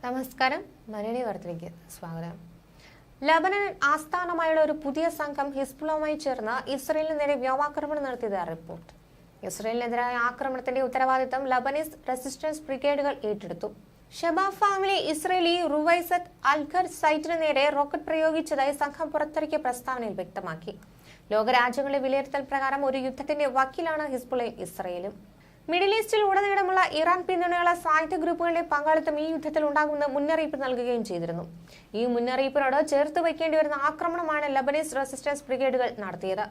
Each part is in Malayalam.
നമസ്കാരം. മലയാളി വാർത്തയിലേക്ക് സ്വാഗതം. ലബനൻ ആസ്ഥാനമായുള്ള ഒരു പുതിയ സംഘം ഹിസ്ബുള്ളയുമായി ചേർന്ന് ഇസ്രയേലിന് നേരെ വ്യോമാക്രമണം നടത്തിയതായി റിപ്പോർട്ട്. ഇസ്രയേലിനെതിരായ ആക്രമണത്തിന്റെ ഉത്തരവാദിത്തം ലബനീസ് റെസിസ്റ്റൻസ് ബ്രിഗേഡുകൾ ഏറ്റെടുത്തു. ഷബാബ് ഫാമിലെ ഇസ്രയേലി റുവൈസത്ത് അൽഖർ സൈറ്റിന് നേരെ റോക്കറ്റ് പ്രയോഗിച്ചതായി സംഘം പുറത്തിറക്കിയ പ്രസ്താവനയിൽ വ്യക്തമാക്കി. ലോകരാജ്യങ്ങളുടെ വിലയിരുത്തൽ പ്രകാരം ഒരു യുദ്ധത്തിന്റെ വക്കീലാണ് ഹിസ്ബുള്ളയും ഇസ്രയേലും. മിഡിൽ ഈസ്റ്റിൽ ഉടനീളമുള്ള ഇറാൻ പിന്തുണയുള്ള സായുധ ഗ്രൂപ്പുകളുടെ പങ്കാളിത്തം ഈ യുദ്ധത്തിൽ ഉണ്ടാകുമെന്ന് മുന്നറിയിപ്പ് നൽകുകയും ചെയ്തിരുന്നു. ഈ മുന്നറിയിപ്പിനോട് ചേർത്ത് വയ്ക്കേണ്ടി വരുന്ന ആക്രമണമാണ് ലബനീസ് റെസിസ്റ്റൻസ് ബ്രിഗേഡുകൾ നടത്തിയത്.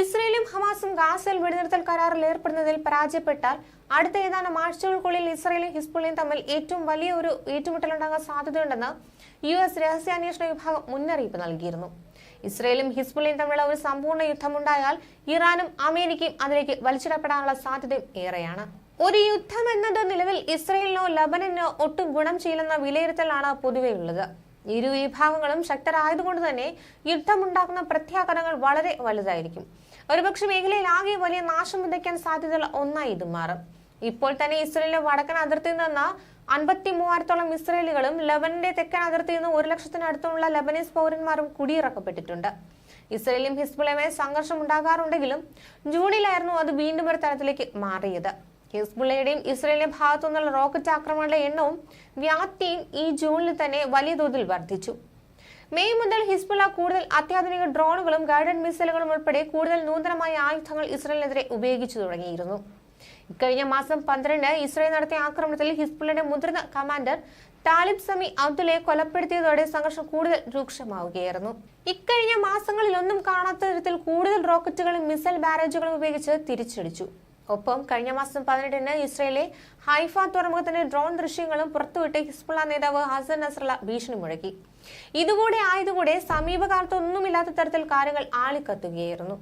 ഇസ്രയേലും ഹമാസും ഗാസയിൽ വെടിനിർത്തൽ കരാറിൽ ഏർപ്പെടുന്നതിൽ പരാജയപ്പെട്ടാൽ അടുത്ത ഏതാനും ആഴ്ചകൾക്കുള്ളിൽ ഇസ്രയേലും ഹിസ്ബുള്ളയും തമ്മിൽ ഏറ്റവും വലിയ ഒരു ഏറ്റുമുട്ടലുണ്ടാകാൻ സാധ്യതയുണ്ടെന്ന് US രഹസ്യാന്വേഷണ വിഭാഗം മുന്നറിയിപ്പ് നൽകിയിരുന്നു. ഇസ്രയേലും ഹിസ്ബുള്ളയും തമ്മിലുള്ള ഒരു സമ്പൂർണ്ണ യുദ്ധമുണ്ടായാൽ ഇറാനും അമേരിക്കയും അതിലേക്ക് വലിച്ചിടപ്പെടാനുള്ള സാധ്യതയും ഏറെയാണ്. ഒരു യുദ്ധം എന്നത് നിലവിൽ ഇസ്രയേലിനോ ലബനനോ ഒട്ടും ഗുണം ചെയ്യില്ലെന്ന വിലയിരുത്തലാണ് പൊതുവെയുള്ളത്. ഇരു വിഭാഗങ്ങളും ശക്തരായതുകൊണ്ട് തന്നെ യുദ്ധമുണ്ടാക്കുന്ന പ്രത്യാഘാതങ്ങൾ വളരെ വലുതായിരിക്കും. ഒരുപക്ഷെ മേഖലയിൽ ആകെ വലിയ നാശം വിതയ്ക്കാൻ സാധ്യതയുള്ള ഒന്നായി ഇത് മാറും. ഇപ്പോൾ തന്നെ ഇസ്രയേലിന്റെ വടക്കൻ അതിർത്തിയിൽ നിന്ന് 53,000-ഓളം ഇസ്രയേലികളും ലബനന്റെ തെക്കൻ അതിർത്തിയിൽ നിന്ന് 1,00,000-അടുത്തുള്ള ലബനീസ് പൗരന്മാരും കുടിയിറക്കപ്പെട്ടിട്ടുണ്ട്. ഇസ്രയേലും ഹിസ്ബുള്ളയുമായി സംഘർഷം ഉണ്ടാകാറുണ്ടെങ്കിലും ജൂണിലായിരുന്നു അത് വീണ്ടും ഒരു തലത്തിലേക്ക് മാറിയത്. ഹിസ്ബുള്ളയുടെയും ഇസ്രയേലിന്റെ ഭാഗത്തു നിന്നുള്ള റോക്കറ്റ് ആക്രമണങ്ങളുടെ എണ്ണവും വ്യാപ്തിയും ഈ ജൂണിൽ തന്നെ വലിയ തോതിൽ വർദ്ധിച്ചു. മെയ് മുതൽ ഹിസ്ബുള്ള കൂടുതൽ അത്യാധുനിക ഡ്രോണുകളും ഗൈഡഡ് മിസൈലുകളും ഉൾപ്പെടെ കൂടുതൽ നൂതനമായ ആയുധങ്ങൾ ഇസ്രയേലിനെതിരെ ഉപയോഗിച്ചു തുടങ്ങിയിരുന്നു. ഇക്കഴിഞ്ഞ മാസം 12 ഇസ്രയേൽ നടത്തിയ ആക്രമണത്തിൽ ഹിസ്ബുള്ളയുടെ മുതിർന്ന കമാൻഡർ താലിബ് സമി അബ്ദുള്ളയെ കൊലപ്പെടുത്തിയതോടെ സംഘർഷം കൂടുതൽ രൂക്ഷമാവുകയായിരുന്നു. ഇക്കഴിഞ്ഞ മാസങ്ങളിലൊന്നും കാണാത്ത തരത്തിൽ കൂടുതൽ റോക്കറ്റുകളും മിസൈൽ ബാരേജുകളും ഉപയോഗിച്ച് തിരിച്ചടിച്ചു. ഒപ്പം കഴിഞ്ഞ മാസം 18 ഇസ്രയേലിലെ ഹൈഫ തുറമുഖത്തിന്റെ ഡ്രോൺ ദൃശ്യങ്ങളും പുറത്തുവിട്ട് ഹിസ്ബുള്ള നേതാവ് ഹസൻ നസ്രല്ല ഭീഷണി മുഴക്കി. ഇതുകൂടെ ആയതുകൂടെ സമീപകാലത്തൊന്നുമില്ലാത്ത തരത്തിൽ കാര്യങ്ങൾ ആളിക്കത്തുകയായിരുന്നു.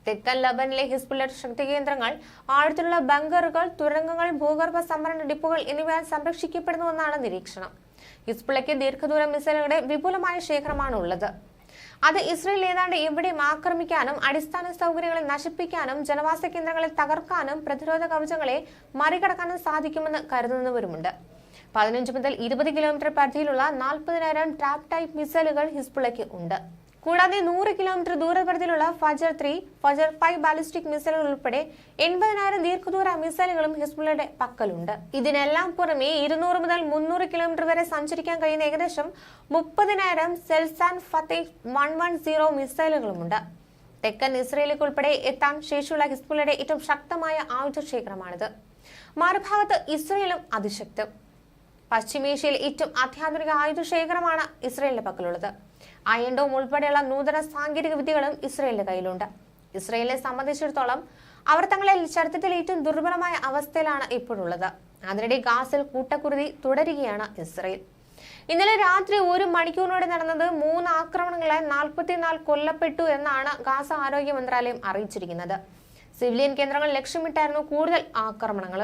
തെക്കൻ ലബനിലെ ഹിസ്ബുള്ളയുടെ ശക്തി കേന്ദ്രങ്ങൾ, ആഴത്തിലുള്ള ബങ്കറുകൾ, തുരങ്കങ്ങൾ, ഭൂഗർഭ സംഭരണ ഡിപ്പോകൾ എന്നിവയാൽ സംരക്ഷിക്കപ്പെടുന്നുവെന്നാണ് നിരീക്ഷണം. ഹിസ്ബുള്ളയ്ക്ക് ദീർഘദൂര മിസൈലുകളുടെ വിപുലമായ ശേഖരമാണ് ഉള്ളത്. അത് ഇസ്രയേൽ ഏതാണ്ട് എവിടെയും ആക്രമിക്കാനും അടിസ്ഥാന സൗകര്യങ്ങളെ നശിപ്പിക്കാനും ജനവാസ കേന്ദ്രങ്ങളെ തകർക്കാനും പ്രതിരോധ കവചങ്ങളെ മറികടക്കാനും സാധിക്കുമെന്ന് കരുതുന്നവരുമുണ്ട്. 15 മുതൽ 20 കിലോമീറ്റർ പരിധിയിലുള്ള 40,000 ട്രാപ്പ് ടൈപ്പ് മിസൈലുകൾ ഹിസ്ബുള്ളയ്ക്ക് ഉണ്ട്. കൂടാതെ 100 കിലോമീറ്റർ ദൂരപരിധിയിലുള്ള ഫജർ 3, ഫജർ 5 ബാലിസ്റ്റിക് മിസൈലുകൾ ഉൾപ്പെടെ 80,000 ദീർഘദൂര മിസൈലുകളും ഹിസ്ബുള്ളയുടെ പക്കലുണ്ട്. ഇതിനെല്ലാം പുറമെ 200 മുതൽ 300 കിലോമീറ്റർ വരെ സഞ്ചരിക്കാൻ കഴിയുന്ന ഏകദേശം 30,000 സെൽസാൻ ഫത്തേഹ് 110 മിസൈലുകളുമുണ്ട്. തെക്കൻ ഇസ്രയേലിലേക്ക് ഉൾപ്പെടെ എത്താൻ ശേഷിയുള്ള ഹിസ്ബുള്ളയുടെ ഏറ്റവും ശക്തമായ ആയുധശേഖരമാണിത്. മറുഭാഗത്ത് ഇസ്രയേലും അതിശക്തം. പശ്ചിമേഷ്യയിൽ ഏറ്റവും അത്യാധുനിക ആയുധശേഖരമാണ് ഇസ്രയേലിന്റെ പക്കലുള്ളത്. അയൺ ഡോം ഉൾപ്പെടെയുള്ള നൂതന സാങ്കേതിക വിദ്യകളും ഇസ്രയേലിന്റെ കയ്യിലുണ്ട്. ഇസ്രയേലിനെ സംബന്ധിച്ചിടത്തോളം അവർ തങ്ങളെ ചരിത്രത്തിൽ ഏറ്റവും ദുർബലമായ അവസ്ഥയിലാണ് ഇപ്പോഴുള്ളത്. അതിനിടെ ഗാസയിൽ കൂട്ടക്കുരുതി തുടരുകയാണ് ഇസ്രയേൽ. ഇന്നലെ രാത്രി 1 മണിക്കൂറിനോടെ നടന്നത് 3 ആക്രമണങ്ങളായി 44 കൊല്ലപ്പെട്ടു എന്നാണ് ഗാസ ആരോഗ്യ മന്ത്രാലയം അറിയിച്ചിരിക്കുന്നത്. സിവിലിയൻ കേന്ദ്രങ്ങൾ ലക്ഷ്യമിട്ടായിരുന്നു കൂടുതൽ ആക്രമണങ്ങൾ.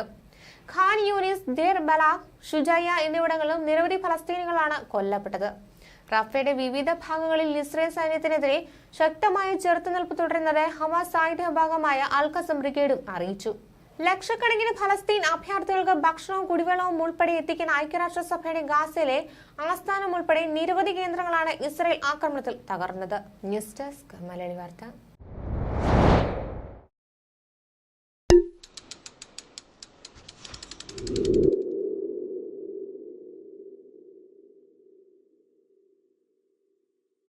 ഖാൻ യൂനിസ്, ദേർ ബലാ, ഷുജയ്യ എന്നിവിടങ്ങളിലും നിരവധി ഫലസ്തീനികളാണ് കൊല്ലപ്പെട്ടത്. റഫയുടെ വിവിധ ഭാഗങ്ങളിൽ ഇസ്രയേൽ സൈന്യത്തിനെതിരെ ശക്തമായ ചെറുത്തുനിൽപ്പ് തുടരുന്നതായി ഹമാസ് സായുധ വിഭാഗമായ അൽ-ഖസം ബ്രിഗേഡും അറിയിച്ചു. ലക്ഷക്കണക്കിന് ഫലസ്തീൻ അഭയാർത്ഥികൾക്ക് ഭക്ഷണവും കുടിവെള്ളവും ഉൾപ്പെടെ എത്തിക്കാൻ ഐക്യരാഷ്ട്രസഭയുടെ ഗാസയിലെ ആസ്ഥാനം ഉൾപ്പെടെ നിരവധി കേന്ദ്രങ്ങളാണ് ഇസ്രയേൽ ആക്രമണത്തിൽ തകർന്നത്. ന്യൂസ് ഡെസ്ക് മലയാളി വാർത്ത.